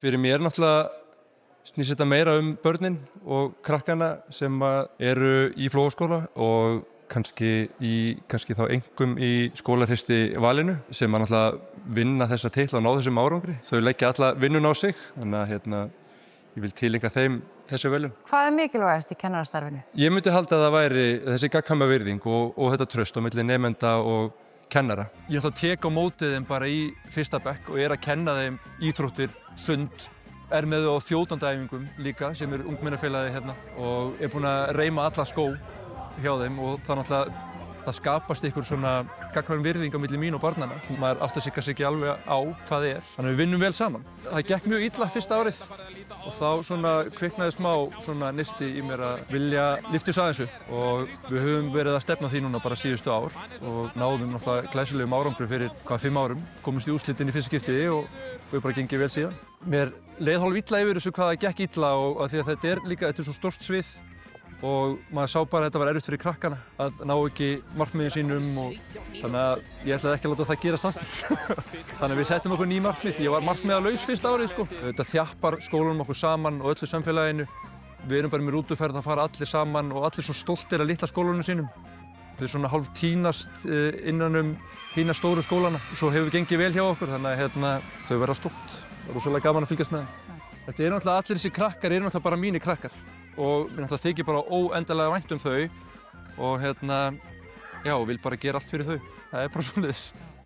Fyrir mér náttúrulega snýst þetta meira börnin og krakkana sem eru í Flóaskóla og kannski þá einkum í skólahreysti valinu sem náttúrulega vinna þessa titla og ná þessum árangri. Þau leggja alla vinnuna á sig, þannig að ég vil tileinka þeim þessi verðlaun. Hvað mikilvægast í kennarastarfinu? Ég myndi halda að það væri þessi gagnkvæma virðing og þetta traust á milli nemenda og kennara. Ég ætla að teka á móti þeim bara í fyrsta bekk og að kenna þeim íþróttir, sund, með þau á þjóðandaæfingum líka sem ungmennafélagið hérna og búinn að reyma alla skó hjá þeim og það skapast einhver svona gagnkvæm virðing á milli mín og barnanna. Maður áttar sig kannski ekki alveg á hvað það er. Þannig að við vinnum vel saman. Það gekk mjög illa fyrsta árið og þá svona kviknaði smá svona neisti í mér að vilja lyfta þessu aðeins upp og við höfum verið að stefna því núna bara síðustu ár og náðum náttúrulega glæsilegum árangri fyrir 5 árum. Komumst í úrslitin í fyrsta skipti og við bara gengið vel síðan. Mér leið hálf illa yfir þessu hvað það gekk illa og af því að þetta er svo stórt svið og maður sá bara að þetta var erfitt fyrir krakkana að ná ekki markmiðum sínum og þannig að ég ætlaði ekki að láta það gerast aftur. Þannig að við settum okkur ný markmið. Ég var markmiðalaus fyrsta árið sko. Þetta þjappar skólanum okkur saman og öllu samfélaginu. Við erum bara með rútuferð að fara allir saman og allir svo stoltir að litla skólanum sínum. Þau svona hálf tínast innan hína stóru skólana. Svo hefur gengið vel hjá okkur þannig að þau verða stolt. Það er rosalega gaman að fylgjast með þeim. Þetta náttúrulega allir þessi krakkar náttúrulega bara mínir krakkar. Og mér náttúrulega þykir bara óendanlega vænt þau og vil bara gera allt fyrir þau. Það bara svoleiðis.